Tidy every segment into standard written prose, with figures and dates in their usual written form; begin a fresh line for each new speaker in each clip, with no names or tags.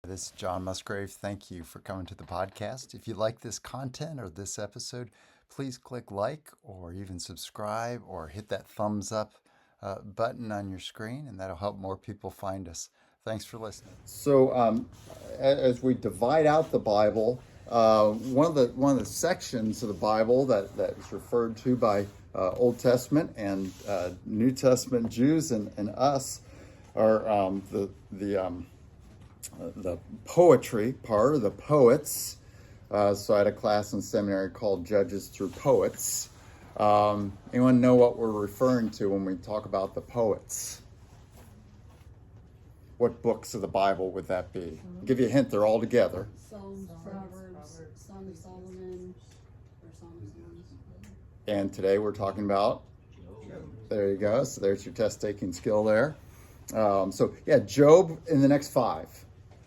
This is John Musgrave. Thank you for coming to the podcast. If you like this content or this episode, please click like or even subscribe or hit that thumbs up button on your screen, and that'll help more people find us. Thanks for listening. As we divide out the Bible, one of the sections of the Bible that is referred to by Old Testament and New Testament Jews and us are the poetry part, or the poets. So I had a class in seminary called Judges Through Poets. Anyone know what we're referring to when we talk about the poets? What books of the Bible would that be? I'll give you a hint, they're all together.
Psalms, Proverbs, Song of Solomon, or Song of Songs.
And today we're talking about Job. There you go. So there's your test-taking skill there. Job in the next 5.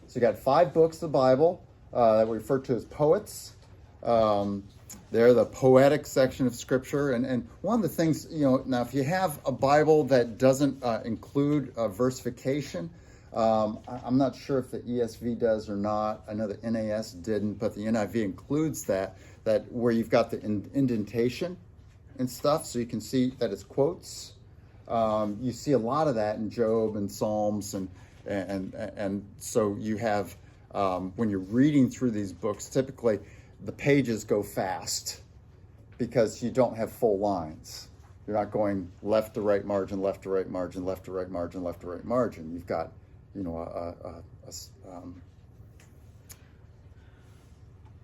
So you got 5 books of the Bible that we refer to as poets. They're the poetic section of Scripture. And one of the things, now if you have a Bible that doesn't include versification, I'm not sure if the ESV does or not. I know the NAS didn't, but the NIV includes that where you've got the indentation and stuff, so you can see that it's quotes. You see a lot of that in Job and Psalms, and so you have, when you're reading through these books, typically the pages go fast because you don't have full lines. You're not going left to right margin, left to right margin, left to right margin, left to right margin. You've got,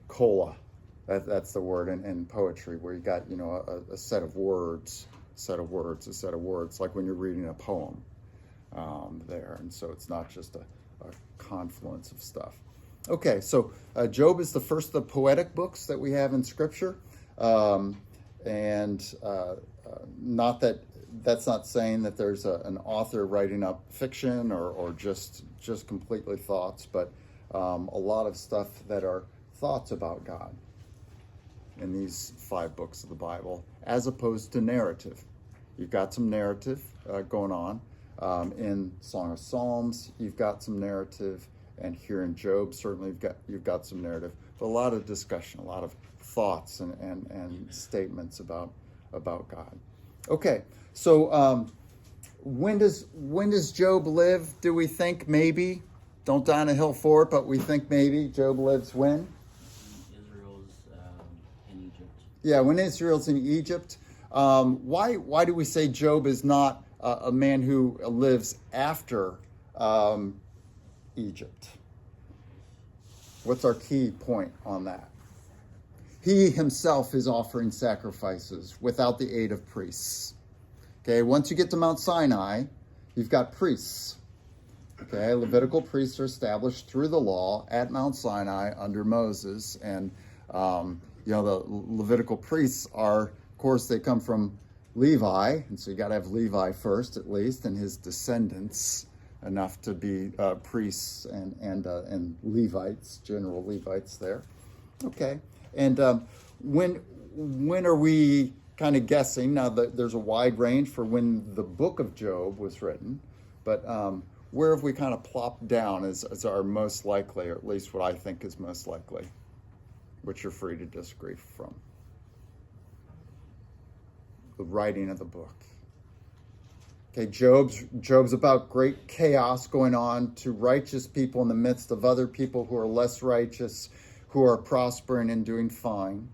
cola. That's the word in poetry, where you got, a set of words, like when you're reading a poem there. And so it's not just a confluence of stuff. Okay, so Job is the first of the poetic books that we have in Scripture. Not that's not saying that there's an author writing up fiction or just completely thoughts, but a lot of stuff that are thoughts about God in these 5 books of the Bible, as opposed to narrative. You've got some narrative going on. In Song of Psalms, you've got some narrative, and here in Job, certainly you've got some narrative, but a lot of discussion, a lot of thoughts and statements about God. Okay, so when does Job live? Do we think maybe? Don't die on a hill for it, but we think maybe Job lives when?
Israel's in Egypt.
Yeah, when Israel's in Egypt. Why do we say Job is not a man who lives after Egypt? What's our key point on that? He himself is offering sacrifices without the aid of priests. Okay, once you get to Mount Sinai, you've got priests. Okay, Levitical priests are established through the law at Mount Sinai under Moses, and the Levitical priests are, of course, they come from Levi, and so you got to have Levi first, at least, and his descendants, enough to be priests and Levites, general Levites there. Okay, and when are we kind of guessing? Now, there's a wide range for when the book of Job was written, but where have we kind of plopped down as our most likely, or at least what I think is most likely, which you're free to disagree from? The writing of the book. Okay, Job's about great chaos going on to righteous people in the midst of other people who are less righteous, who are prospering and doing fine.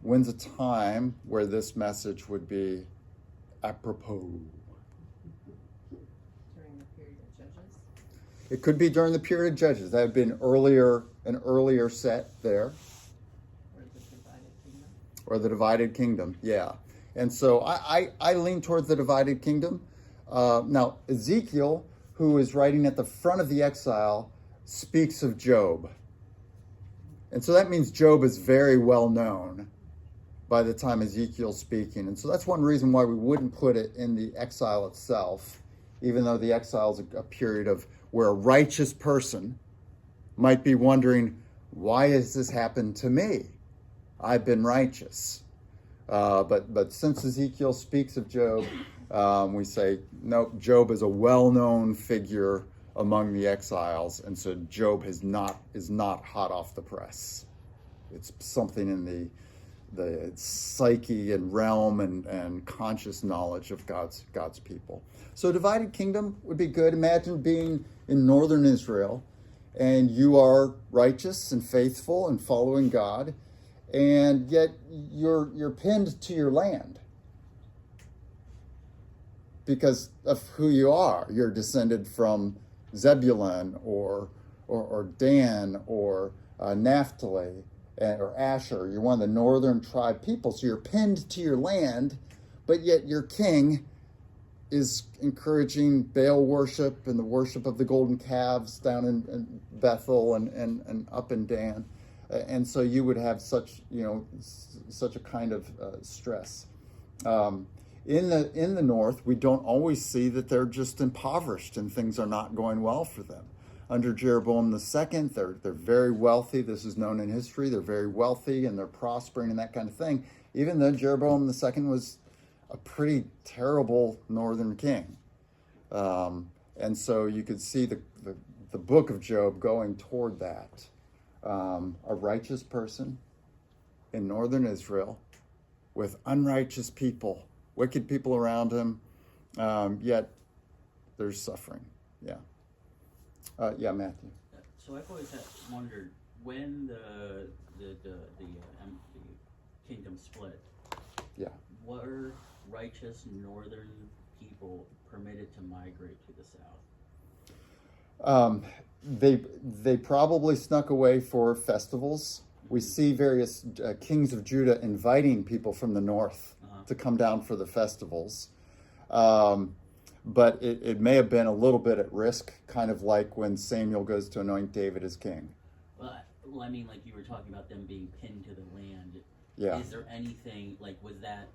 When's a time where this message would be apropos?
During the period of Judges.
It could be during the period of Judges. That would be an earlier set there. Or the divided kingdom, yeah. And so I lean towards the divided kingdom. Now, Ezekiel, who is writing at the front of the exile, speaks of Job. And so that means Job is very well known by the time Ezekiel's speaking. And so that's one reason why we wouldn't put it in the exile itself, even though the exile is a period of where a righteous person might be wondering, why has this happened to me? I've been righteous. But since Ezekiel speaks of Job, we say, nope, Job is a well-known figure among the exiles, and so Job is not hot off the press. It's something in the psyche and realm and conscious knowledge of God's people. So divided kingdom would be good. Imagine being in northern Israel, and you are righteous and faithful and following God, and yet you're pinned to your land because of who you are. You're descended from Zebulun or Dan or Naphtali or Asher. You're one of the northern tribe people, so you're pinned to your land, but yet your king is encouraging Baal worship and the worship of the golden calves down in Bethel and up in Dan. And so you would have such a kind of stress. In the north, we don't always see that they're just impoverished and things are not going well for them. Under Jeroboam II, they're very wealthy. This is known in history. They're very wealthy and they're prospering and that kind of thing. Even though Jeroboam II was a pretty terrible northern king. And so you could see the book of Job going toward that. A righteous person in northern Israel with unrighteous people, wicked people around him, yet there's suffering. Yeah, Matthew.
So I've always wondered when the kingdom split.
Yeah.
Were righteous northern people permitted to migrate to the south?
They probably snuck away for festivals. We see various kings of Judah inviting people from the north to come down for the festivals. But it may have been a little bit at risk, kind of like when Samuel goes to anoint David as king.
Well, I mean, like you were talking about them being pinned to the land.
Yeah.
Is there anything, like, was that,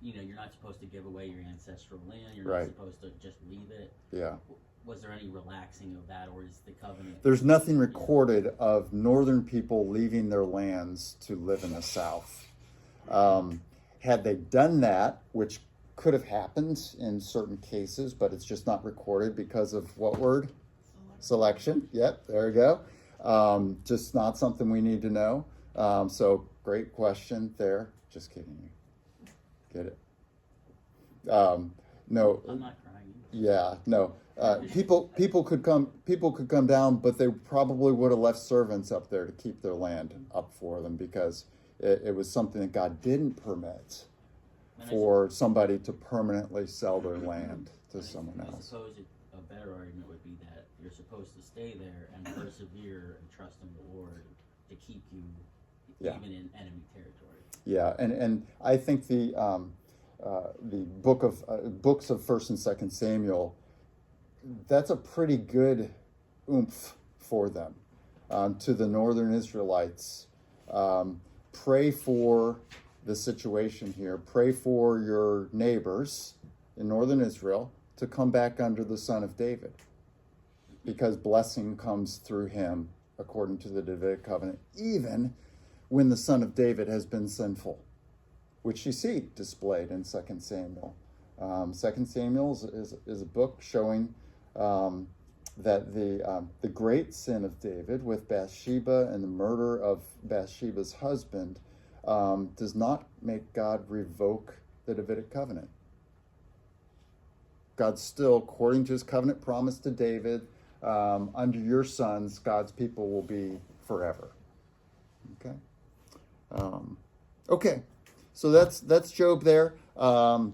you're not supposed to give away your ancestral land. You're
Right.
not supposed to just leave it.
Yeah.
Was there any relaxing of that, or is the covenant?
There's nothing recorded of northern people leaving their lands to live in the south. Had they done that, which could have happened in certain cases, but it's just not recorded because of what word? Selection. Yep, there we go. Just not something we need to know. So great question there. Just kidding you. Get it? No.
I'm not crying.
Yeah, no. People could come down, but they probably would have left servants up there to keep their land up for them because it was something that God didn't permit for somebody to permanently sell their land to someone else.
I suppose a better argument would be that you're supposed to stay there and persevere and trust in the Lord to keep you even in enemy territory.
Yeah, and I think the books of 1st and 2nd Samuel, that's a pretty good oomph for them. To the northern Israelites, pray for the situation here. Pray for your neighbors in northern Israel to come back under the son of David, because blessing comes through him according to the Davidic covenant, even when the son of David has been sinful, which you see displayed in 2 Samuel. 2 Samuel is a book showing that the great sin of David with Bathsheba and the murder of Bathsheba's husband does not make God revoke the Davidic covenant. God still, according to his covenant promise to David, under your sons, God's people will be forever. Okay? Okay. So that's Job there. The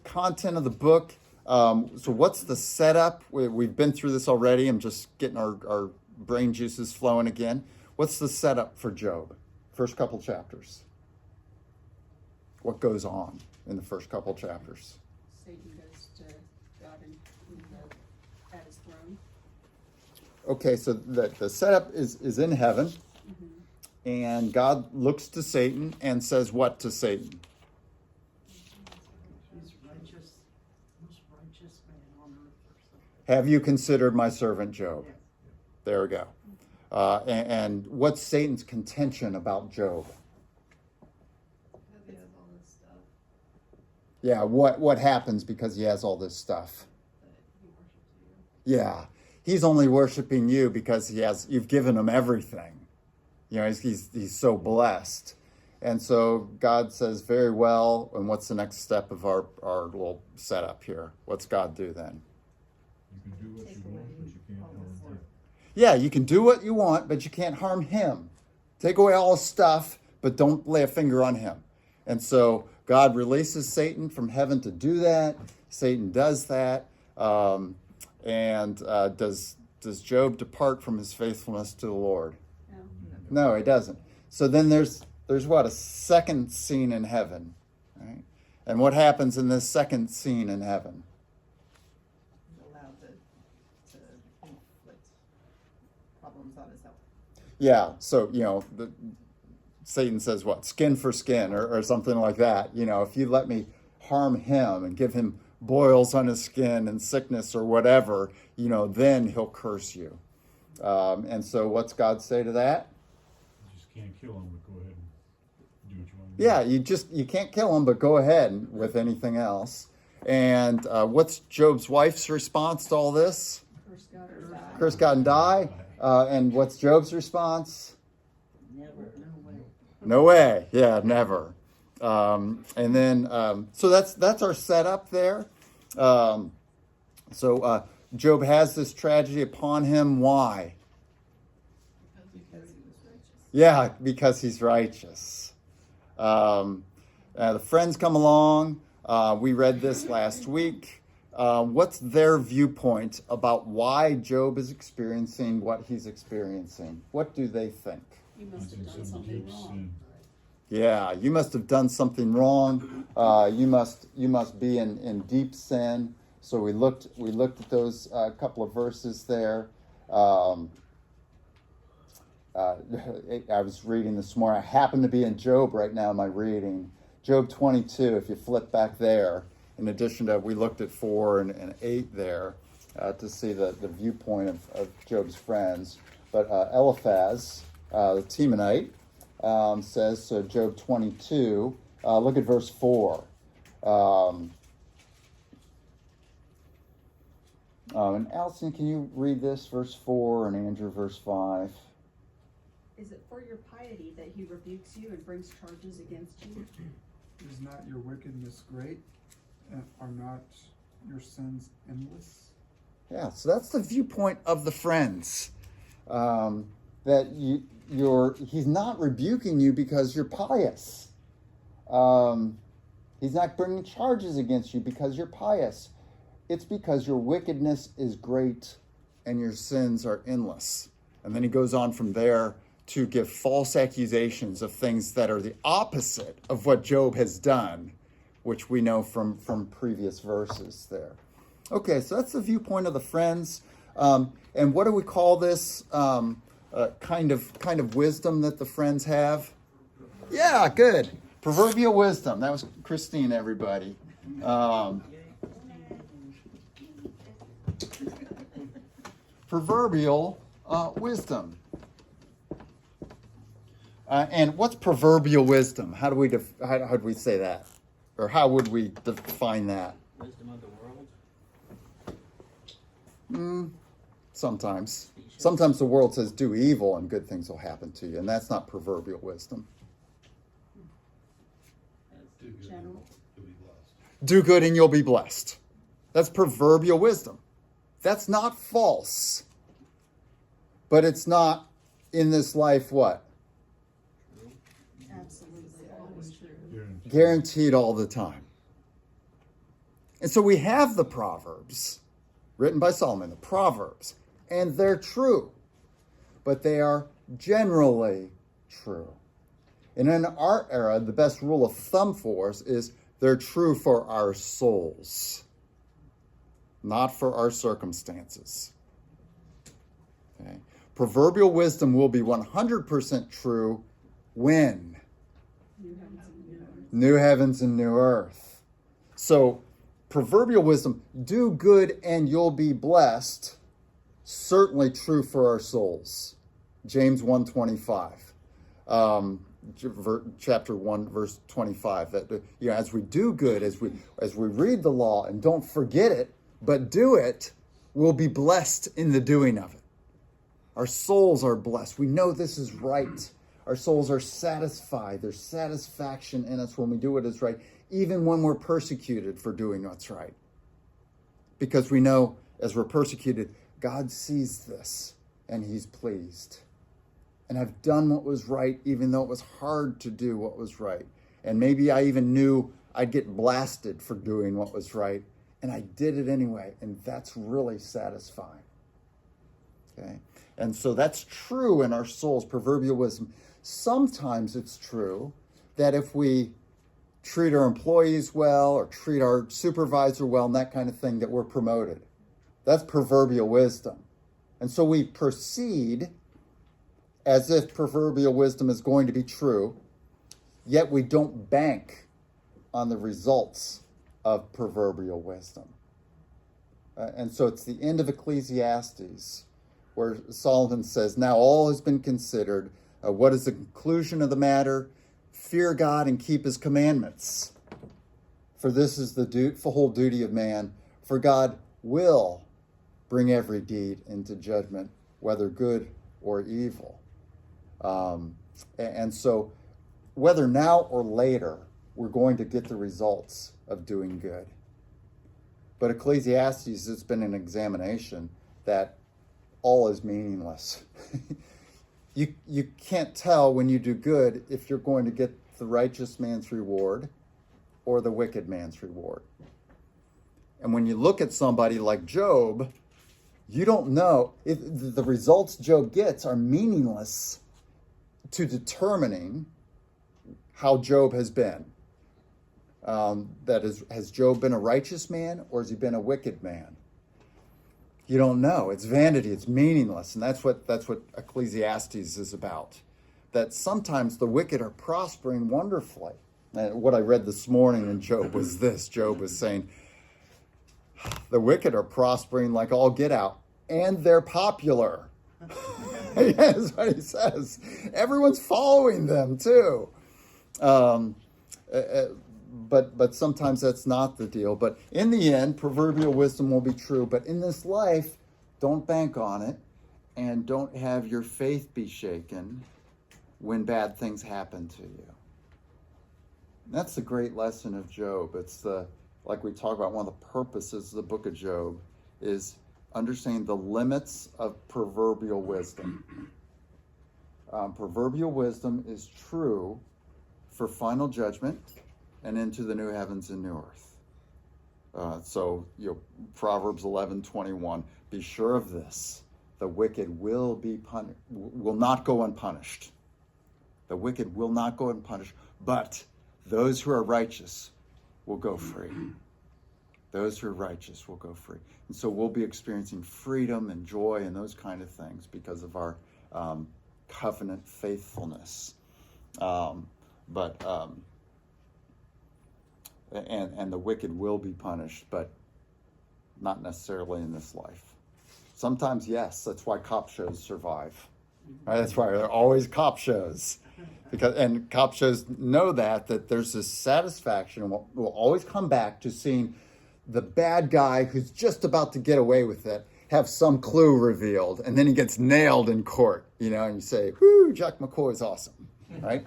content of the book. So what's the setup? We've been through this already. I'm just getting our brain juices flowing again. What's the setup for Job? First couple chapters. What goes on in the first couple chapters?
Satan goes to God at his throne.
Okay, so the setup is in heaven, and God looks to Satan and says what to Satan?
He's righteous, most righteous man on earth or something.
Have you considered my servant Job?
Yeah.
There we go. And what's Satan's contention about Job?
He has all this stuff
Yeah, what happens because he has all this stuff?
that he worships you.
Yeah, he's only worshiping you because you've given him everything. You know, he's so blessed. And so God says, very well, and what's the next step of our little setup here? What's God do then?
You can do what you want, but you can't harm him.
Yeah, you can do what you want, but you can't harm him. Take away all his stuff, but don't lay a finger on him. And so God releases Satan from heaven to do that. Satan does that. Does Job depart from his faithfulness to the Lord?
No.
No, he doesn't. So then there's what? A second scene in heaven, right? And what happens in this second scene in heaven?
Allowed to inflict problems on his health.
Yeah, so, Satan says what? Skin for skin or something like that. If you let me harm him and give him boils on his skin and sickness or whatever, then he'll curse you. And so what's God say to that?
You just can't kill him, but go ahead and do what you want to do.
Yeah, you can't kill him, but go ahead with anything else. And what's Job's wife's response to all this?
Curse God or die.
Curse God and die. And what's Job's response?
Never.
No way.
No way. Yeah, never. And then, so that's our setup there. So Job has this tragedy upon him. Why?
Because he was righteous.
Yeah, because he's righteous. The friends come along. We read this last week. What's their viewpoint about why Job is experiencing what he's experiencing? What do they think?
You must have
It's
done
in some
something
deep
wrong.
sin.
Yeah, you must have done something wrong. You must be in deep sin. So we looked at those couple of verses there. I was reading this morning. I happen to be in Job right now in my reading. Job 22, if you flip back there, in addition to, we looked at 4 and 8 there to see the viewpoint of Job's friends. But Eliphaz, the Temanite, says, so Job 22, look at verse 4. And Allison, can you read this, verse 4, and Andrew, verse 5?
Is it for your piety that he rebukes you and brings charges against you?
Is not your wickedness great? And are not your sins endless?
Yeah, so that's the viewpoint of the friends. That he's not rebuking you because you're pious. He's not bringing charges against you because you're pious. It's because your wickedness is great and your sins are endless. And then he goes on from there to give false accusations of things that are the opposite of what Job has done, which we know from previous verses there. Okay, so that's the viewpoint of the friends. And what do we call this kind of wisdom that the friends have? Yeah, good. Proverbial wisdom. That was Christine, everybody. Proverbial wisdom. And what's proverbial wisdom? How do we say that? Or how would we define that?
Wisdom of the world.
Sometimes. Sometimes the world says do evil and good things will happen to you. And that's not proverbial wisdom.
That's
General.
Do good and you'll be blessed. That's proverbial wisdom. That's not false. But it's not in this life what?
Absolutely, always true.
Guaranteed all the time. And so we have the Proverbs, written by Solomon, the Proverbs, and they're true, but they are generally true. And in our era, the best rule of thumb for us is they're true for our souls, not for our circumstances. Okay? Proverbial wisdom will be 100% true when?
New heavens and new earth.
New heavens and new earth. So, proverbial wisdom, do good and you'll be blessed, certainly true for our souls. James 1:25. Chapter 1, verse 25. That as we do good, as we read the law and don't forget it, but do it, we'll be blessed in the doing of it. Our souls are blessed. We know this is right. Our souls are satisfied. There's satisfaction in us when we do what is right, even when we're persecuted for doing what's right. Because we know as we're persecuted, God sees this and he's pleased. And I've done what was right, even though it was hard to do what was right. And maybe I even knew I'd get blasted for doing what was right. And I did it anyway. And that's really satisfying. Okay? And so that's true in our souls, proverbial wisdom. Sometimes it's true that if we treat our employees well or treat our supervisor well and that kind of thing, that we're promoted. That's proverbial wisdom. And so we proceed as if proverbial wisdom is going to be true, yet we don't bank on the results of proverbial wisdom. And so it's the end of Ecclesiastes where Solomon says, now all has been considered. What is the conclusion of the matter? Fear God and keep his commandments. For this is the whole duty of man. For God will bring every deed into judgment, whether good or evil. And so whether now or later, we're going to get the results of doing good. But Ecclesiastes, it's been an examination that all is meaningless. You can't tell when you do good if you're going to get the righteous man's reward or the wicked man's reward. And when you look at somebody like Job, you don't know if the results Job gets are meaningless to determining how Job has been. That is, has Job been a righteous man or has he been a wicked man? You don't know. It's vanity. It's meaningless. And that's what Ecclesiastes is about. That sometimes the wicked are prospering wonderfully. And what I read this morning in Job was this. Job was saying, the wicked are prospering like all get out, and they're popular. That's what he says. Everyone's following them too. But sometimes that's not the deal. But in the end, proverbial wisdom will be true. But in this life, don't bank on it, and don't have your faith be shaken when bad things happen to you. That's the great lesson of Job. It's like we talk about, one of the purposes of the book of Job is understanding the limits of proverbial wisdom. Proverbial wisdom is true for final judgment and into the new heavens and new earth. So Proverbs 11:21. Be sure of this: the wicked will not go unpunished. The wicked will not go unpunished, but those who are righteous will go free. Those who are righteous will go free. And so we'll be experiencing freedom and joy and those kind of things because of our covenant faithfulness. And the wicked will be punished, but not necessarily in this life. Sometimes, yes, that's why cop shows survive. Right? That's why there are always cop shows. And cop shows know that there's this satisfaction, and we'll always come back to seeing the bad guy who's just about to get away with it have some clue revealed, and then he gets nailed in court, and you say, whoo, Jack McCoy is awesome, right?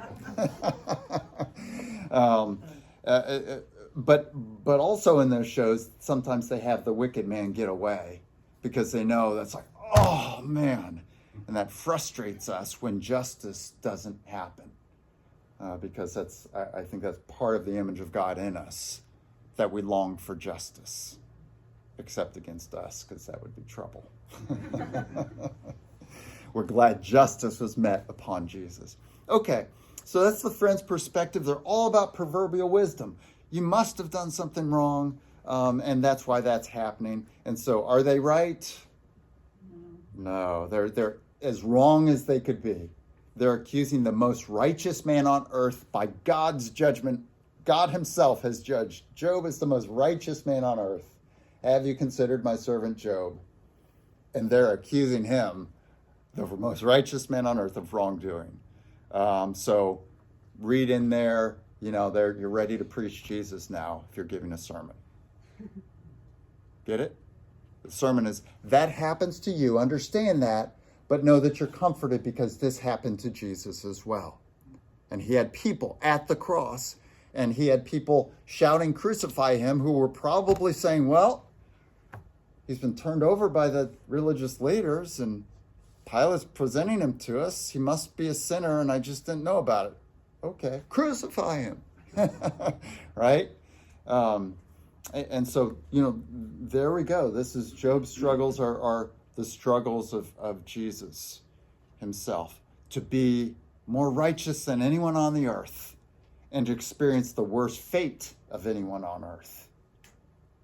But also in those shows, sometimes they have the wicked man get away because they know that's like, oh man, and that frustrates us when justice doesn't happen, because I think that's part of the image of God in us, that we long for justice, except against us, because that would be trouble. We're glad justice was met upon Jesus. Okay, so that's the friend's perspective. They're all about proverbial wisdom. You must have done something wrong, and that's why that's happening. And so are they right? No, they're as wrong as they could be. They're accusing the most righteous man on earth by God's judgment. God himself has judged Job as the most righteous man on earth. Have you considered my servant Job? And they're accusing him, the most righteous man on earth, of wrongdoing. So read in there, you're ready to preach Jesus now if you're giving a sermon. Get it? sermon is, that happens to you, understand that, but know that you're comforted because this happened to Jesus as well. And he had people at the cross, and he had people shouting, crucify him, who were probably saying, well, he's been turned over by the religious leaders, and Pilate's presenting him to us. He must be a sinner, and I just didn't know about it. Okay, crucify him. Right? And so, there we go. This is Job's struggles are the struggles of Jesus himself. To be more righteous than anyone on the earth and to experience the worst fate of anyone on earth.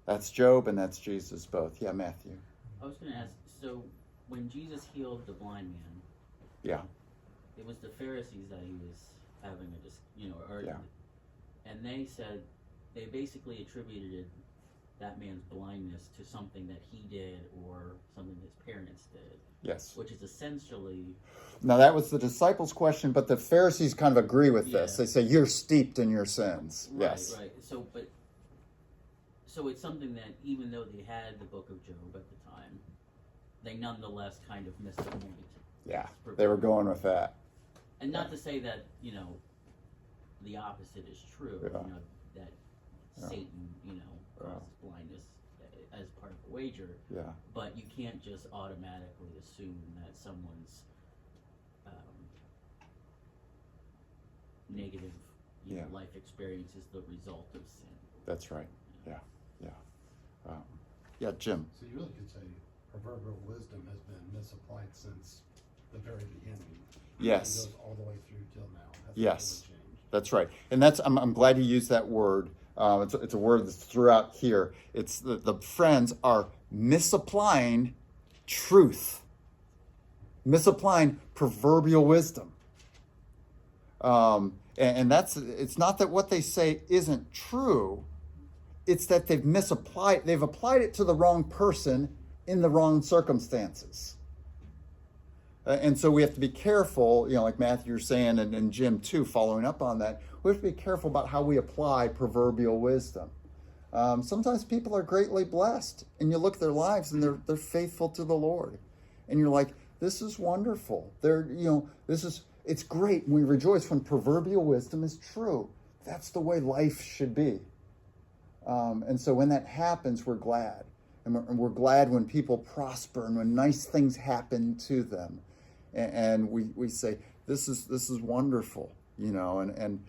That's Job and that's Jesus both. Yeah, Matthew.
I was going to ask, so when Jesus healed the blind man,
Yeah.
it was the Pharisees that he was having
Yeah.
and they said, they basically attributed that man's blindness to something that he did or something his parents did.
Yes.
Which is essentially...
Now that was the disciples' question, but the Pharisees kind of agree with this.
Yeah.
They say, you're steeped in your sins.
Right,
Yes.
right. So it's something that even though they had the book of Job at the time, they nonetheless kind of missed the point.
Yeah, they were going with that.
And not to say that, the opposite is true,
Yeah.
that
Yeah.
Satan, causes blindness as part of a wager,
Yeah.
but you can't just automatically assume that someone's negative
Yeah.
life experience is the result of sin.
That's right. Yeah. Yeah. Yeah, Jim.
So you really could say proverbial wisdom has been misapplied since the very beginning.
Yes.
It goes all the way through till now. Hasn't
Yes.
really changed.
That's right. And I'm glad you used that word. It's a word that's throughout here. It's the friends are misapplying truth, misapplying proverbial wisdom. And it's not that what they say isn't true. It's that they've applied it to the wrong person in the wrong circumstances. And so we have to be careful, like Matthew you're saying, and Jim too, following up on that. We have to be careful about how we apply proverbial wisdom. Sometimes people are greatly blessed, and you look at their lives, and they're faithful to the Lord, and you're like, this is wonderful. It's great. We rejoice when proverbial wisdom is true. That's the way life should be. And so when that happens, we're glad, and we're glad when people prosper and when nice things happen to them. And we say, this is wonderful, and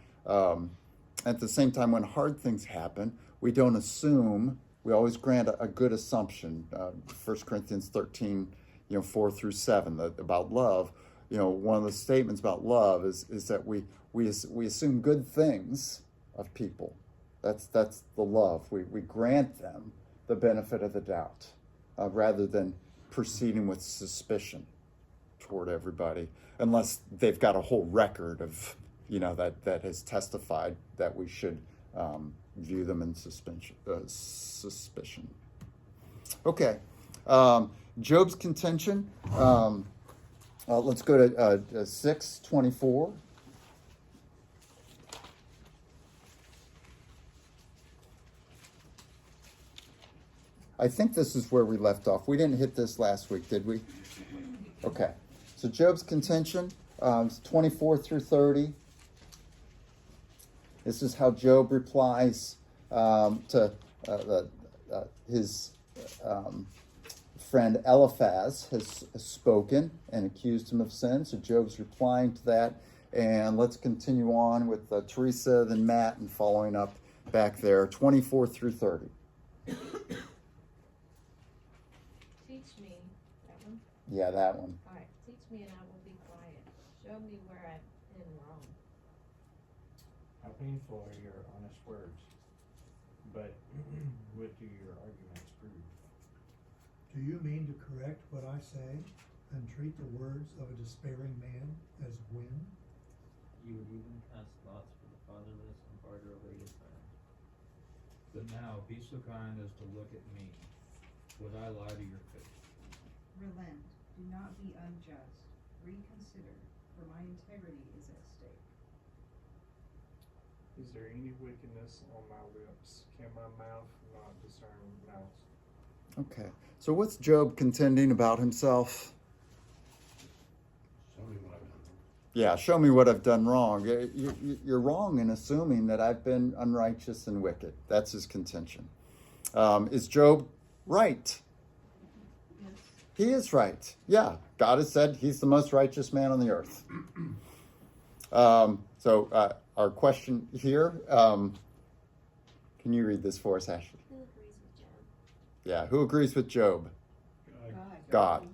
at the same time, when hard things happen, we don't assume, we always grant a good assumption. 1 Corinthians 13, 4-7, about love. One of the statements about love is that we assume good things of people. That's the love. We grant them the benefit of the doubt, rather than proceeding with suspicion toward everybody, unless they've got a whole record of, that has testified that we should view them in suspicion. Okay, Job's contention. Let's go to 6:24. I think this is where we left off. We didn't hit this last week, did we? Okay. So Job's contention, 24-30. This is how Job replies to his friend Eliphaz has spoken and accused him of sin. So Job's replying to that. And let's continue on with Teresa, then Matt, and following up back there, 24-30.
Teach me, that one?
Yeah, that one.
All right, teach me and I will be quiet. Show me where I've been wrong.
How painful are your honest words, but what do your arguments prove?
Do you mean to correct what I say and treat the words of a despairing man as wind?
You would even cast lots for the fatherless and barter away your friend. But now be so kind as to look at me. Would I lie to your face?
Relent, do not be unjust. Reconsider, for my integrity is at stake.
Is there any wickedness on my lips? Can my mouth not discern malice?
Okay. So what's Job contending about himself?
Show me what I've done.
Yeah, show me what I've done wrong. You're wrong in assuming that I've been unrighteous and wicked. That's his contention. Is Job right?
Yes.
He is right. Yeah, God has said he's the most righteous man on the earth. So our question here, can you read this for us, Ashley?
Who agrees with Job?
Yeah, who agrees with Job? God.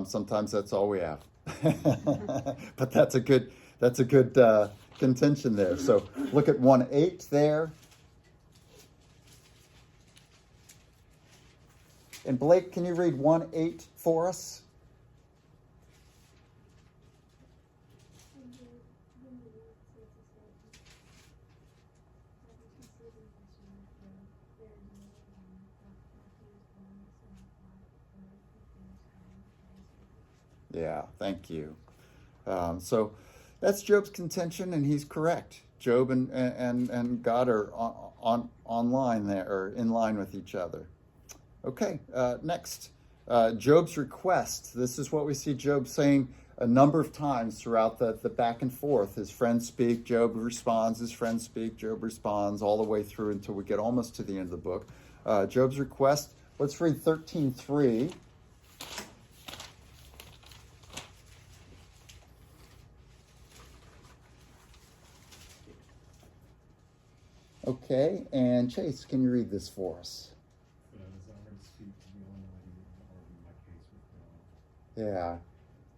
Sometimes that's all we have. But that's a good contention there. So look at 1:8 there. And Blake, can you read 1:8 for us? Yeah, thank you. So that's Job's contention, and he's correct. Job and God are on line there, or in line with each other. Okay, next. Job's request. This is what we see Job saying a number of times throughout the back and forth. His friends speak, Job responds. His friends speak, Job responds, all the way through until we get almost to the end of the book. Job's request. Let's read 13:3. Okay, and Chase, can you read this for us? Yeah.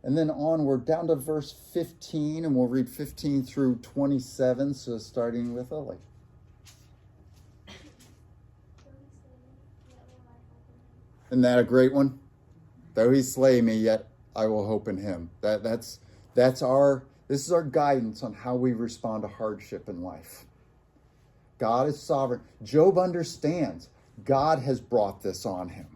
And then on, we're down to verse 15, and we'll read 15 through 27, so starting with Lily. Isn't that a great one? Though he slay me, yet I will hope in him. This is our guidance on how we respond to hardship in life. God is sovereign. Job understands God has brought this on him.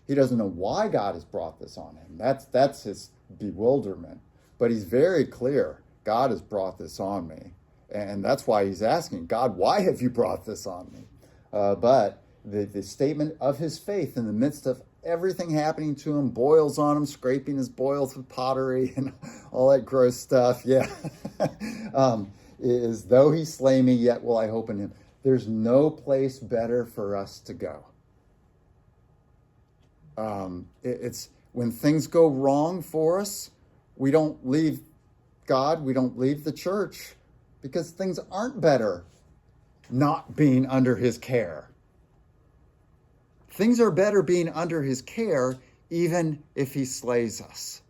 He doesn't know why God has brought this on him. That's his bewilderment. But he's very clear. God has brought this on me. And that's why he's asking, God, why have you brought this on me? But the statement of his faith in the midst of everything happening to him, boils on him, scraping his boils with pottery and all that gross stuff, yeah, is though he slay me, yet will I hope in him. There's no place better for us to go. It's when things go wrong for us, we don't leave God, we don't leave the church, because things aren't better not being under his care. Things are better being under his care, even if he slays us.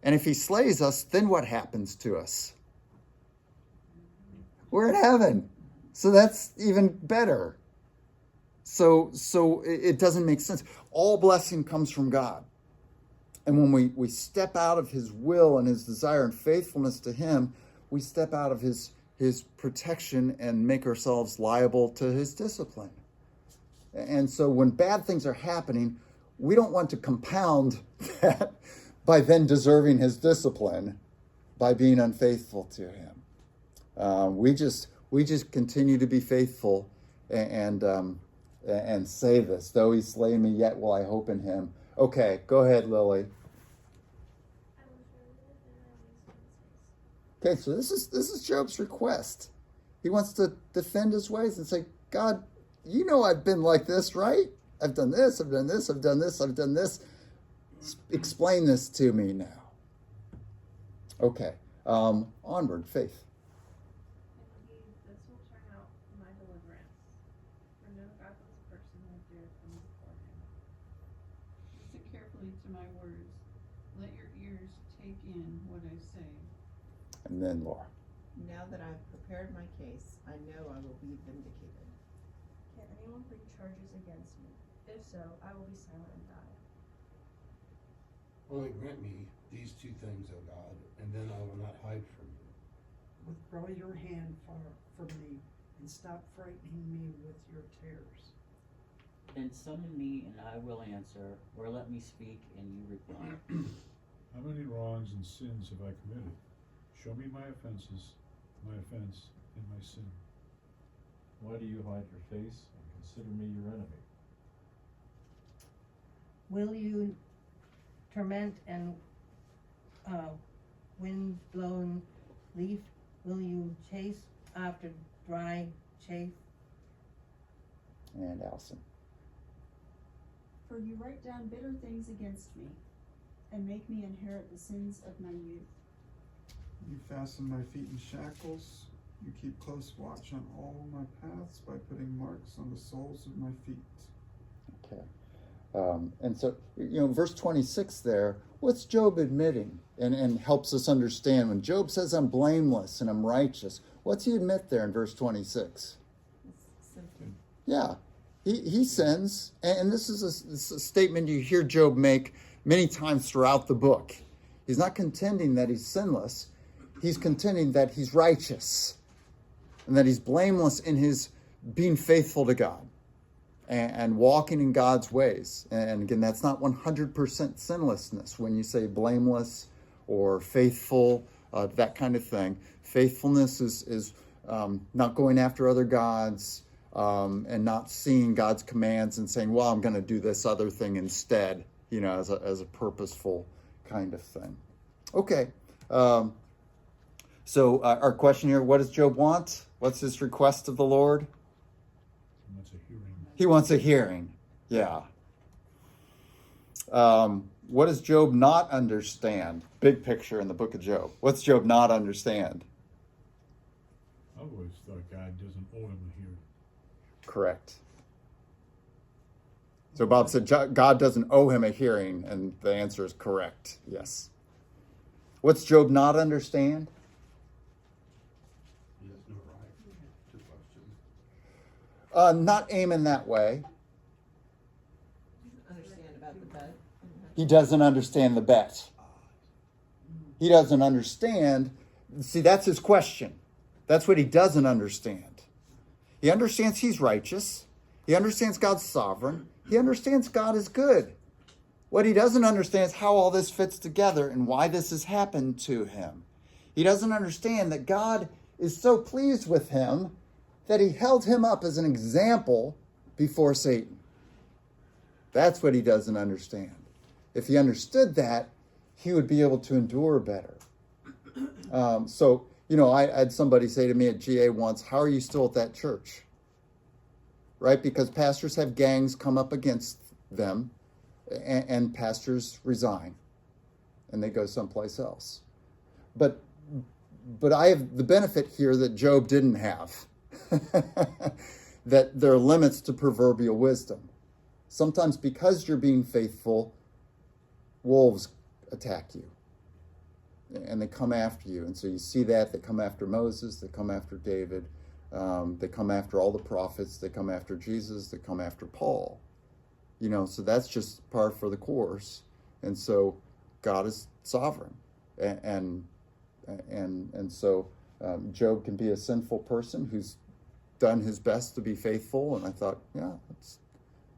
And if he slays us, then what happens to us? We're in heaven. So that's even better. So it doesn't make sense. All blessing comes from God. And when we step out of his will and his desire and faithfulness to him, we step out of his protection and make ourselves liable to his discipline. And so when bad things are happening, we don't want to compound that by then deserving his discipline by being unfaithful to him. We just continue to be faithful and say this, though he slay me, yet will I hope in him. Okay, go ahead, Lily. Okay, so this is Job's request. He wants to defend his ways and say, God, you know I've been like this, right? I've done this, I've done this, I've done this, I've done this. Explain this to me now. Okay, onward, Faith.
This will turn out my deliverance, for no godless person will dare come before him.
Listen carefully to my words. Let your ears take in what I say.
And then Laura.
Now that I've prepared my case, I know I will be vindicated.
Can anyone bring charges against me? If so, I will be silent and die.
Only grant me these two things, O God, and then I will not hide from you.
Withdraw your hand far from me and stop frightening me with your terrors.
Then summon me and I will answer, or let me speak and you reply.
How many wrongs and sins have I committed? Show me my offenses, my offense, and my sin. Why do you hide your face and consider me your enemy.
Will you torment and wind-blown leaf? Will you chase after dry chaff?
And Allison.
For you write down bitter things against me, and make me inherit the sins of my youth.
You fasten my feet in shackles. You keep close watch on all my paths by putting marks on the soles of my feet.
Okay. And so, verse 26 there, what's Job admitting? And helps us understand. When Job says, I'm blameless and I'm righteous, what's he admit there in verse 26? Yeah, he sins. And this is a statement you hear Job make many times throughout the book. He's not contending that he's sinless. He's contending that he's righteous and that he's blameless in his being faithful to God and walking in God's ways. And again, that's not 100% sinlessness when you say blameless or faithful, that kind of thing. Faithfulness is not going after other gods and not seeing God's commands and saying, well, I'm going to do this other thing instead, as a purposeful kind of thing. Okay. So our question here, what does Job want? What's his request of the Lord?
He wants a hearing.
He wants a hearing. Yeah. What does Job not understand? Big picture in the book of Job. What's Job not understand?
I've always thought God doesn't owe him a hearing.
Correct. So Bob said God doesn't owe him a hearing, and the answer is correct. Yes. What's Job not understand?
He has no right to question.
Not aiming that way.
Understand about the bet.
He doesn't understand the bet. He doesn't understand. See, that's his question. That's what he doesn't understand. He understands he's righteous. He understands God's sovereign. He understands God is good. What he doesn't understand is how all this fits together and why this has happened to him. He doesn't understand that God is so pleased with him that he held him up as an example before Satan. That's what he doesn't understand. If he understood that, he would be able to endure better. I had somebody say to me at GA once, how are you still at that church? Right? Because pastors have gangs come up against them and pastors resign and they go someplace else. But I have the benefit here that Job didn't have, that there are limits to proverbial wisdom. Sometimes because you're being faithful, wolves attack you and they come after you. And so you see that they come after Moses, they come after David, they come after all the prophets, they come after Jesus, they come after Paul. So that's just par for the course. And so God is sovereign. And so Job can be a sinful person who's done his best to be faithful. And I thought,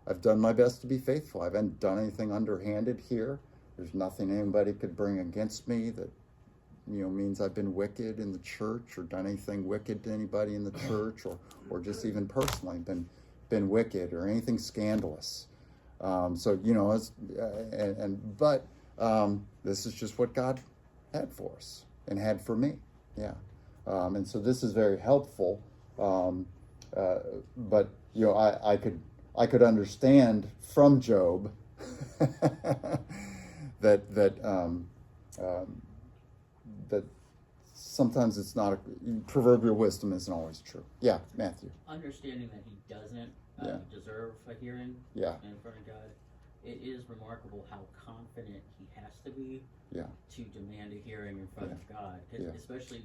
I've done my best to be faithful. I haven't done anything underhanded here. There's nothing anybody could bring against me that, means I've been wicked in the church or done anything wicked to anybody in the church or just even personally been wicked or anything scandalous. But this is just what God had for us and had for me. Yeah. And so this is very helpful. But I could understand from Job that sometimes it's not proverbial wisdom isn't always true. Yeah, Matthew.
Understanding that he doesn't deserve a hearing in front of God, it is remarkable how confident he has to be to demand a hearing in front of God, especially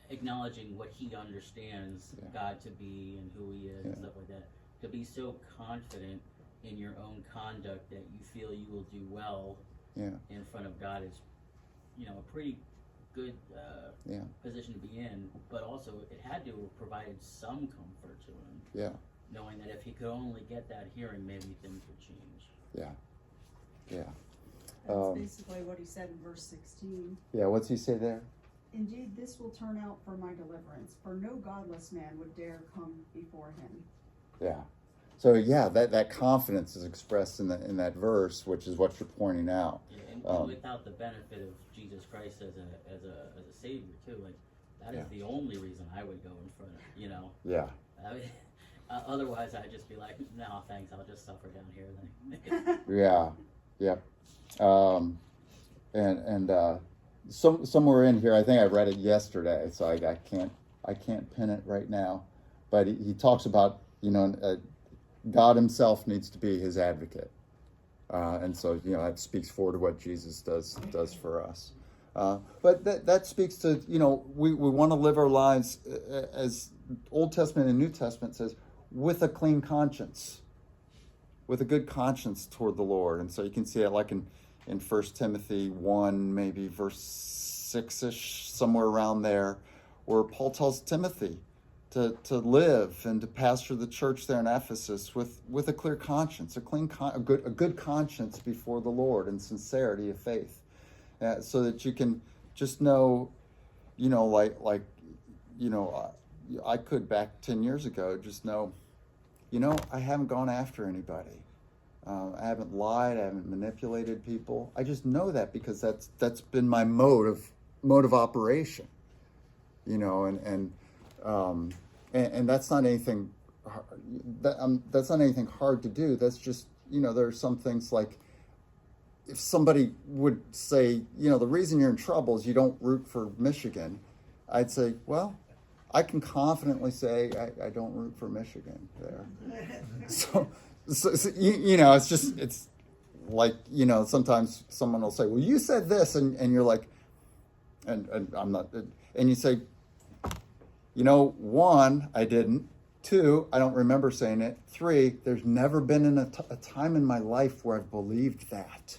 acknowledging what he understands God to be and who he is and stuff like that. To be so confident in your own conduct that you feel you will do well in front of God is, a pretty good position to be in. But also, it had to have provided some comfort to him.
Yeah.
Knowing that if he could only get that hearing, maybe things would change.
Yeah. Yeah.
That's basically what he said in verse 16.
Yeah, what's he say there?
Indeed, this will turn out for my deliverance, for no godless man would dare come before him.
Yeah. So yeah, that confidence is expressed in that verse, which is what you're pointing out.
Yeah, and without the benefit of Jesus Christ as a savior too, like that is the only reason I would go in front of, you know.
Yeah.
I mean, otherwise I'd just be like, no thanks, I'll just suffer down here then.
Yeah. Yep. Somewhere in here, I think I read it yesterday, so I can't pin it right now, but he talks about, you know, God himself needs to be his advocate. And so, you know, that speaks forward to what Jesus does for us. But that speaks to, you know, we want to live our lives, as Old Testament and New Testament says, with a clean conscience, with a good conscience toward the Lord. And so you can see it like in 1 Timothy 1, maybe verse 6-ish, somewhere around there, where Paul tells Timothy to live and to pastor the church there in Ephesus with a clear conscience, a good conscience before the Lord, and sincerity of faith, so that you can just know, you know, like you know, I could back 10 years ago just know, you know, I haven't gone after anybody, I haven't lied, I haven't manipulated people. I just know that because that's been my mode of operation, you know, and that's not anything that's not anything hard to do. That's just, you know, there are some things like, if somebody would say, you know, the reason you're in trouble is you don't root for Michigan, I'd say, well, I can confidently say I don't root for Michigan there. So you know, it's like, you know, sometimes someone will say, well, you said this, and you're like, and I'm not, and you say, you know, 1, I didn't. 2, I don't remember saying it. 3, there's never been a time in my life where I've believed that.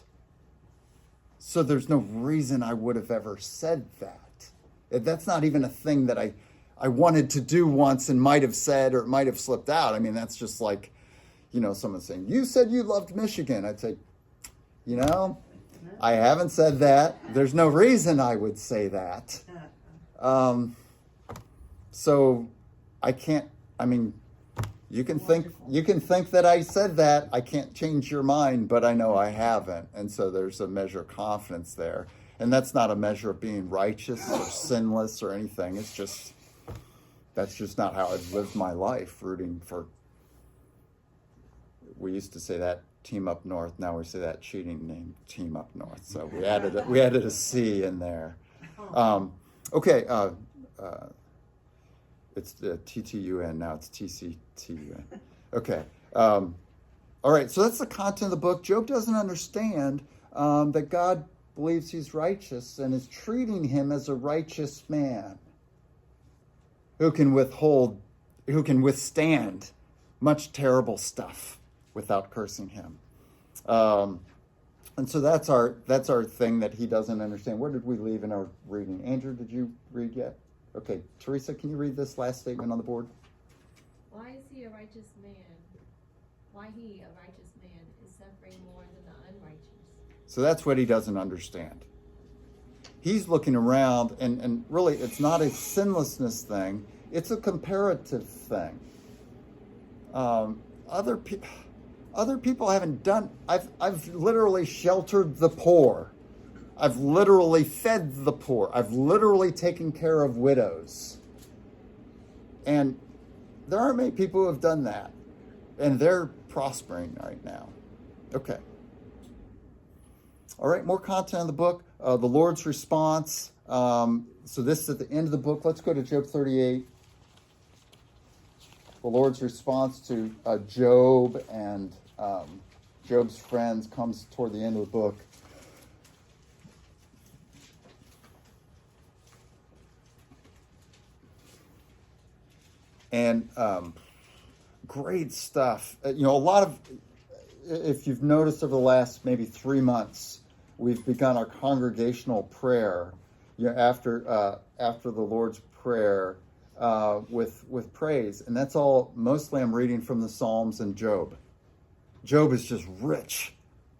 So there's no reason I would have ever said that. That's not even a thing that I wanted to do once and might have said, or it might have slipped out. I mean, that's just like, you know, someone saying, you said you loved Michigan. I'd say, you know, I haven't said that. There's no reason I would say that. So I can't, I mean, you can think that I said that. I can't change your mind, but I know I haven't. And so there's a measure of confidence there. And that's not a measure of being righteous or sinless or anything. It's just, that's just not how I've lived my life, rooting for, we used to say that team up north. Now we say that cheating name, team up north. So we added a C in there. Okay. It's the TTUN, now it's TCTUN. Okay. All right, so that's the content of the book. Job doesn't understand that God believes he's righteous and is treating him as a righteous man who can withstand much terrible stuff without cursing him. And so that's our thing that he doesn't understand. Where did we leave in our reading? Andrew, did you read yet? Okay, Teresa, can you read this last statement on the board?
Why is he a righteous man? Why he, a righteous man, is suffering more than the unrighteous?
So that's what he doesn't understand. He's looking around, and really it's not a sinlessness thing, it's a comparative thing. Other people haven't done, I've literally sheltered the poor. I've literally fed the poor. I've literally taken care of widows. And there aren't many people who have done that. And they're prospering right now. Okay. All right, more content in the book. The Lord's response. So this is at the end of the book. Let's go to Job 38. The Lord's response to Job and Job's friends comes toward the end of the book. And great stuff. You know, a lot of, if you've noticed over the last maybe 3 months, we've begun our congregational prayer, you know, after the Lord's Prayer with praise. And that's all, mostly I'm reading from the Psalms and Job. Job is just rich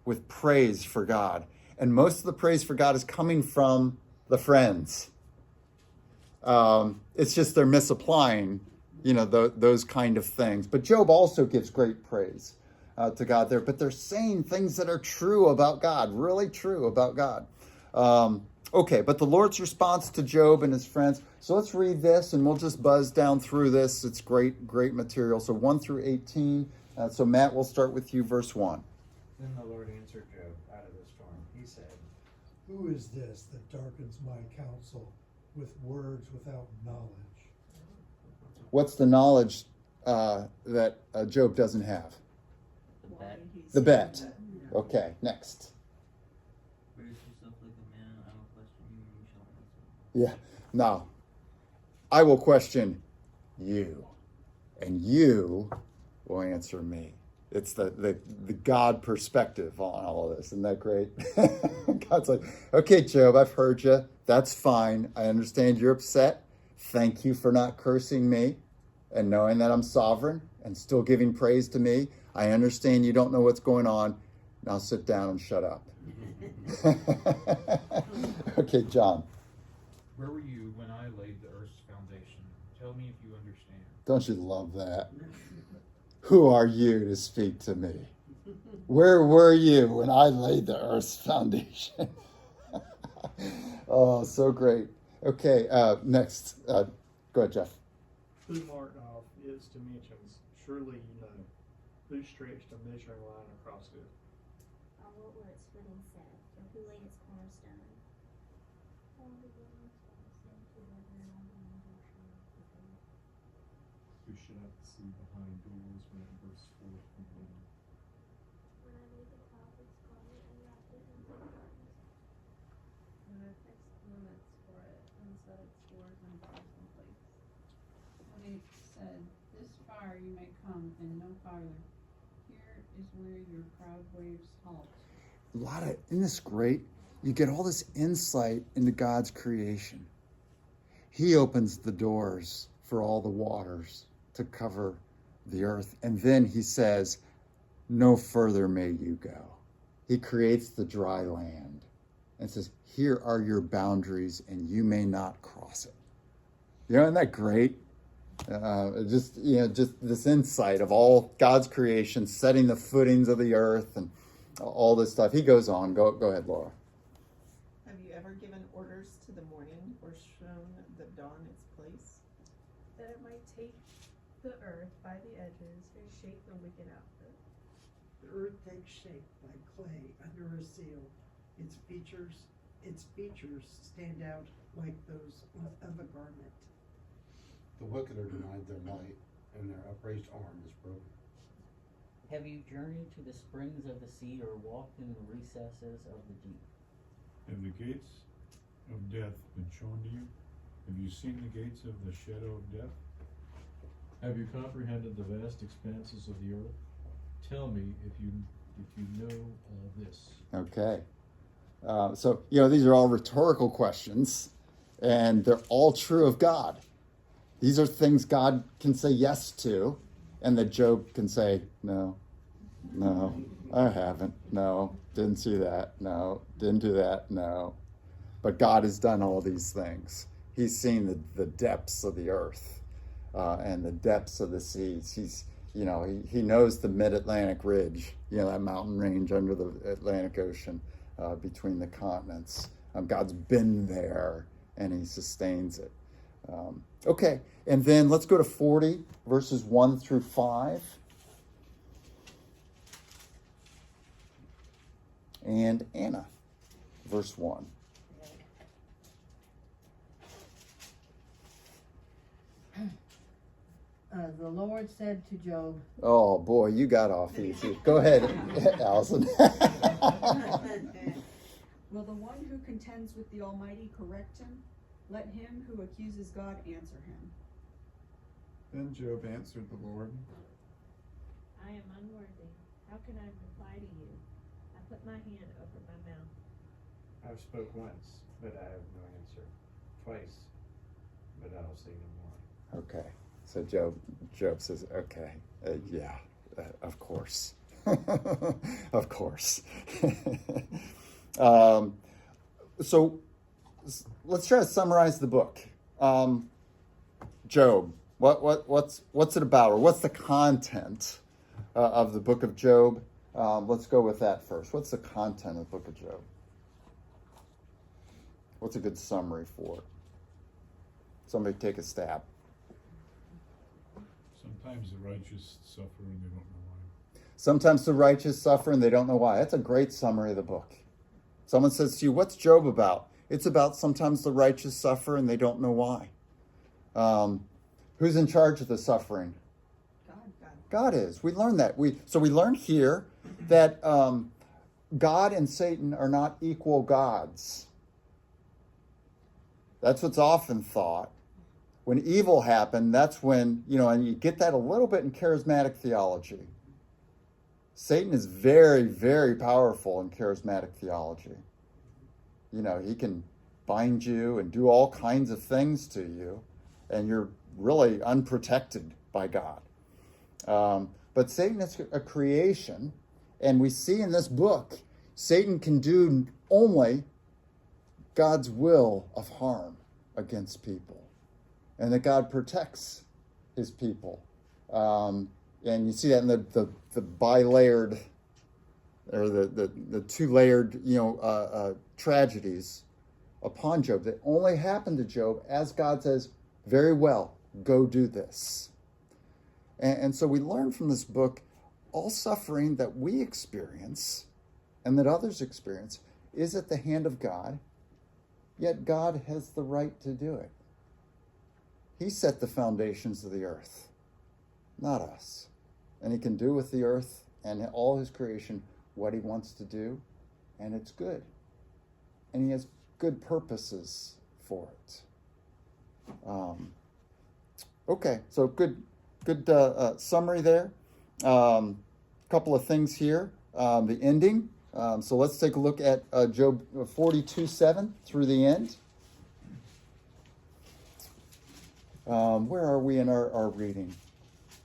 with praise for God. And most of the praise for God is coming from the friends. It's just they're misapplying those kind of things. But Job also gives great praise to God there. But they're saying things that are true about God, really true about God. Okay, but the Lord's response to Job and his friends. So let's read this, and we'll just buzz down through this. It's great material. So 1 through 18. So Matt, we'll start with you, verse 1.
Then the Lord answered Job out of the storm. He said,
Who is this that darkens my counsel with words without knowledge?
What's the knowledge that Job doesn't have?
The bet.
The bet. Okay, next.
Brace yourself like a man, I will question you, and you shall answer.
Yeah. Now, I will question you, and you will answer me. It's the God perspective on all of this. Isn't that great? God's like, okay, Job, I've heard you. That's fine. I understand you're upset. Thank you for not cursing me and knowing that I'm sovereign and still giving praise to me. I understand you don't know what's going on. Now sit down and shut up. Okay, John.
Where were you when I laid the earth's foundation? Tell me if you understand.
Don't you love that? Who are you to speak to me? Where were you when I laid the earth's foundation? Oh, so great. Okay, next. Go ahead, Jeff.
Who marked off its dimensions? Surely you know. Who stretched a measuring line across it?
What were its footing set, or who laid its cornerstone?
Who shut out the sea behind doors when it burst forth from heaven?
When I made the clouds its garment and wrapped it in thick darkness.
When I fixed limits for it and set its doors and bars in place. When he said, This far you may come and no farther. Here is where your proud waves halt.
Isn't this great? You get all this insight into God's creation. He opens the doors for all the waters to cover the earth. And then he says, no further may you go. He creates the dry land and says, here are your boundaries and you may not cross it. Isn't that great? Just this insight of all God's creation, setting the footings of the earth and all this stuff. He goes on. Go ahead, Laura.
Have you ever given orders to the morning or shown the dawn its place?
That it might take the earth by the edges and shape the wicked outfit.
The earth takes shape like clay under a seal. Its features stand out like those of a garment.
The wicked are denied their light, and their upraised arm is broken.
Have you journeyed to the springs of the sea or walked in the recesses of the deep?
Have the gates of death been shown to you? Have you seen the gates of the shadow of death? Have you comprehended the vast expanses of the earth? Tell me if you know this.
Okay. So these are all rhetorical questions, and they're all true of God. These are things God can say yes to, and that Job can say, no, I haven't. No, didn't see that. No, didn't do that. No. But God has done all these things. He's seen the depths of the earth and the depths of the seas. He knows the mid-Atlantic ridge, that mountain range under the Atlantic Ocean between the continents. God's been there, and he sustains it. Okay, and then let's go to 40, verses 1 through 5. And Anna, verse 1.
The Lord said to Job,
Oh boy, you got off easy. Go ahead, Allison.
Will the one who contends with the Almighty correct him? Let him who accuses God answer him.
Then Job answered the Lord,
I am unworthy. How can I reply to you? I put my hand over my mouth.
I've spoke once, but I have no answer. Twice, but I will say no more.
Okay, so Job says, okay, of course. Of course. So let's try to summarize the book. Job, What's it about, or what's the content of the book of Job? Let's go with that first. What's the content of the book of Job? What's a good summary for it? Somebody take a stab.
Sometimes the righteous suffer and they don't know why.
Sometimes the righteous suffer and they don't know why. That's a great summary of the book. Someone says to you, what's Job about? It's about sometimes the righteous suffer and they don't know why. Who's in charge of the suffering? God is. We learn that. We learn here that God and Satan are not equal gods. That's what's often thought. When evil happened, that's when, and you get that a little bit in charismatic theology. Satan is very, very powerful in charismatic theology. He can bind you and do all kinds of things to you, and you're really unprotected by God. But Satan is a creation, and we see in this book, Satan can do only God's will of harm against people, and that God protects his people. And you see that in the bilayered, or the two-layered, tragedies upon Job that only happen to Job as God says, very well, go do this. And so we learn from this book, all suffering that we experience and that others experience is at the hand of God, yet God has the right to do it. He set the foundations of the earth, not us. And he can do with the earth and all his creation what he wants to do, and it's good. And he has good purposes for it. Okay, so good summary there. Couple of things here. The ending. So let's take a look at Job 42:7 through the end. Where are we in our reading?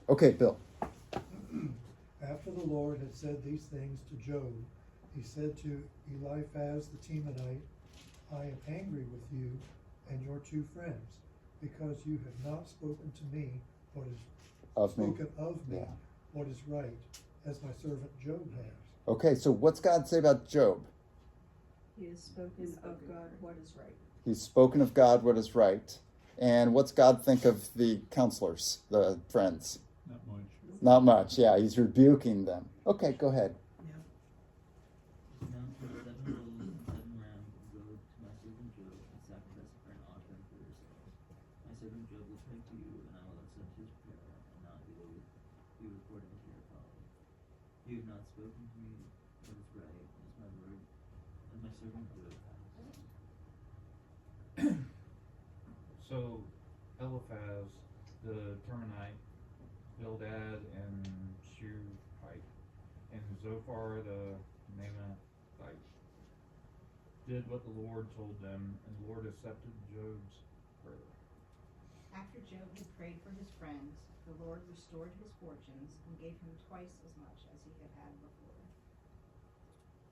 Okay, Bill.
After the Lord had said these things to Job, he said to Eliphaz the Temanite, I am angry with you and your two friends, because you have not spoken to me what is what is right, as my servant Job has.
Okay, so what's God say about Job?
He has spoken of God what is right.
He's spoken of God what is right. And what's God think of the counselors, the friends?
Not much.
Not much, yeah. He's rebuking them. Okay, go ahead.
You have not spoken to me what is right, as my word, as my servant Job has. So Eliphaz the Temanite, Bildad and Shuhite, and Zophar the Naamathite did what the Lord told them, and the Lord accepted Job's prayer.
After Job had prayed for his friends, the Lord restored his fortunes and gave him twice as much as he had had before.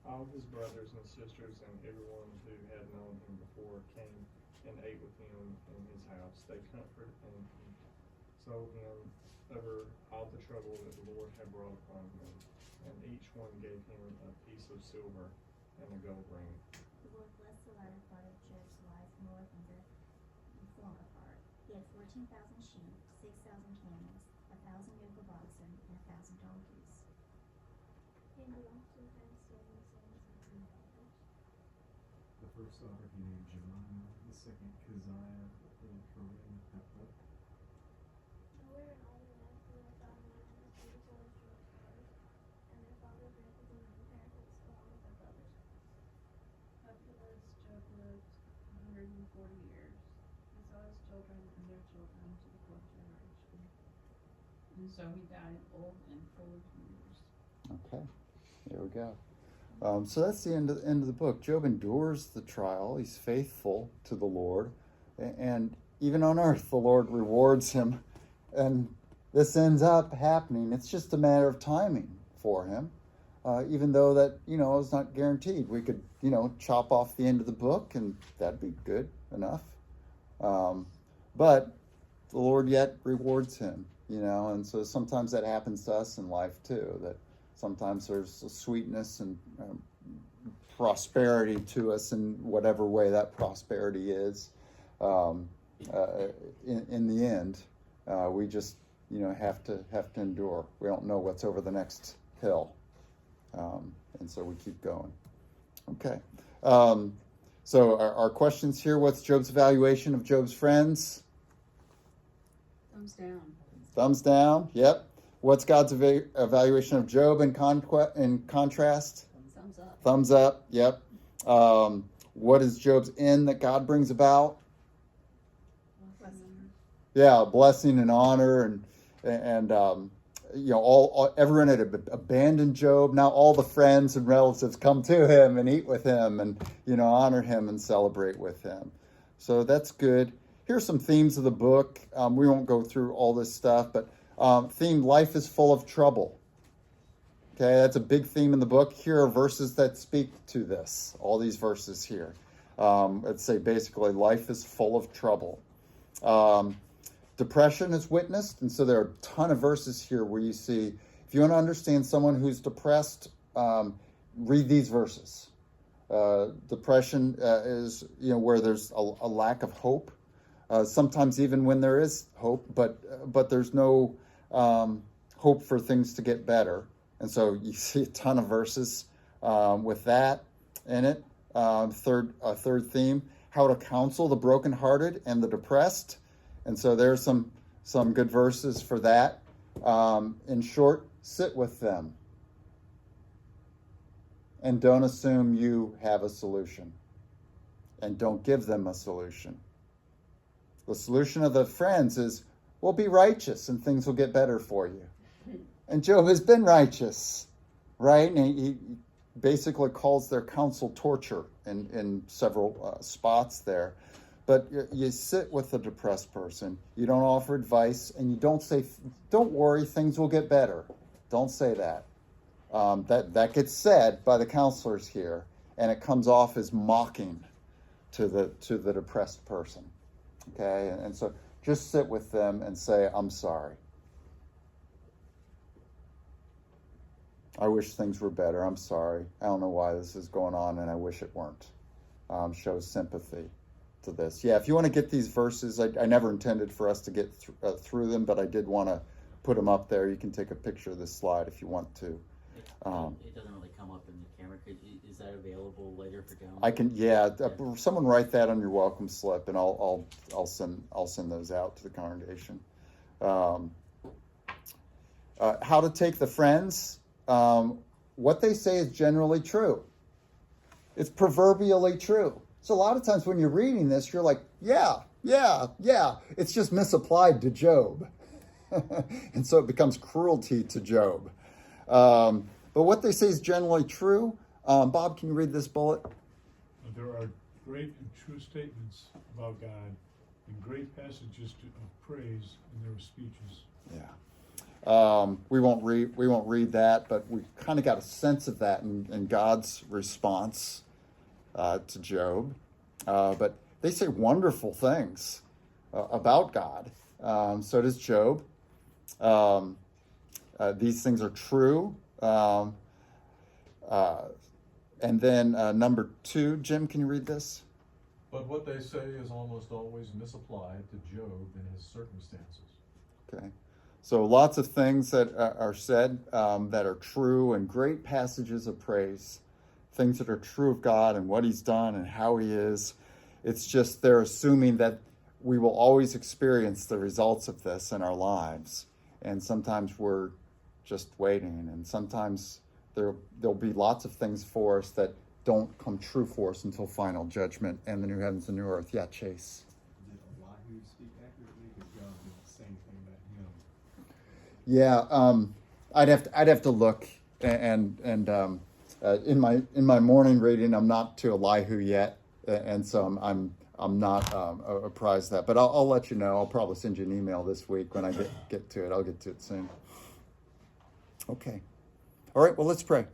All his brothers and sisters and everyone who had known him before came and ate with him in his house. They comforted and consoled him over all the trouble that the Lord had brought upon him, and each one gave him a piece of silver and a gold ring.
The Lord blessed the latter part of Job's life more than the former part. He had 14,000 sheep, 6,000 camels, 1,000 yoke of oxen, and 1,000 donkeys.
And he also had 7 sons and 3 daughters.
The first daughter he named Jemima, the second Keziah, the third Harim-Haphat.
Nowhere in all the land were there found men as beautiful as Job's daughters, and their father granted them an inheritance along with their brothers.
After this, Job lived 140 years. He saw his children and their children to the 4th generation. And so he died old and full of years.
Okay, there we go. So that's the end of the book. Job endures the trial. He's faithful to the Lord. And even on earth, the Lord rewards him. And this ends up happening. It's just a matter of timing for him. Even though that, is not guaranteed. We could, chop off the end of the book and that'd be good enough. But the Lord yet rewards him, and so sometimes that happens to us in life too, that sometimes there's a sweetness and prosperity to us in whatever way that prosperity is. In the end, we just have to endure. We don't know what's over the next hill, and so we keep going. Okay. So our questions here: what's Job's evaluation of Job's friends?
Thumbs down.
Thumbs down. Yep. What's God's evaluation of Job in contrast?
Thumbs up.
Thumbs up. Yep. What is Job's end that God brings about?
Blessing.
Yeah, blessing and honor, and everyone had abandoned Job. Now all the friends and relatives come to him and eat with him, and honor him and celebrate with him. So that's good. Here's some themes of the book. We won't go through all this stuff, but theme: life is full of trouble. Okay, that's a big theme in the book. Here are verses that speak to this. All these verses here. Let's say basically life is full of trouble. Depression is witnessed, and so there are a ton of verses here where you see, if you want to understand someone who's depressed, read these verses. Depression is where there's a lack of hope. Sometimes even when there is hope, but there's no hope for things to get better. And so you see a ton of verses with that in it. Third theme: how to counsel the brokenhearted and the depressed. And so there's some good verses for that. In short, sit with them. And don't assume you have a solution. And don't give them a solution. The solution of the friends is, well, be righteous and things will get better for you. And Job has been righteous, right? And he basically calls their counsel torture in several spots there. But you sit with the depressed person. You don't offer advice, and you don't say, "Don't worry, things will get better." Don't say that. That gets said by the counselors here, and it comes off as mocking to the depressed person. Okay, and so just sit with them and say, "I'm sorry. I wish things were better. I'm sorry. I don't know why this is going on, and I wish it weren't." Show sympathy to this. Yeah, if you want to get these verses, I never intended for us to get through them, but I did want to put them up there. You can take a picture of this slide if you want to.
It doesn't really come up in the camera. Is that available later for download?
I can. Yeah, someone write that on your welcome slip, and I'll send those out to the congregation. How to take the friends. What they say is generally true. It's proverbially true. So a lot of times when you're reading this, you're like, yeah. It's just misapplied to Job. And so it becomes cruelty to Job. But what they say is generally true. Bob, can you read this bullet?
There are great and true statements about God and great passages of praise in their speeches.
Yeah. We won't read that, but we kind of got a sense of that in God's response to Job. But they say wonderful things about God. So does Job. These things are true. And then number 2, Jim, can you read this?
But what they say is almost always misapplied to Job and his circumstances.
Okay. So lots of things that are said that are true, and great passages of praise, things that are true of God and what he's done and how he is. It's just they're assuming that we will always experience the results of this in our lives. And sometimes we're just waiting, and sometimes there'll be lots of things for us that don't come true for us until final judgment and the new heavens and new earth. Yeah, Chase.
Did Elihu speak accurately? Because God did the same thing
Yeah,
about him.
I'd have to look, and in my morning reading, I'm not to Elihu yet, and so I'm not apprised of that. But I'll let you know. I'll probably send you an email this week when I get to it. I'll get to it soon. Okay. All right. Well, let's pray.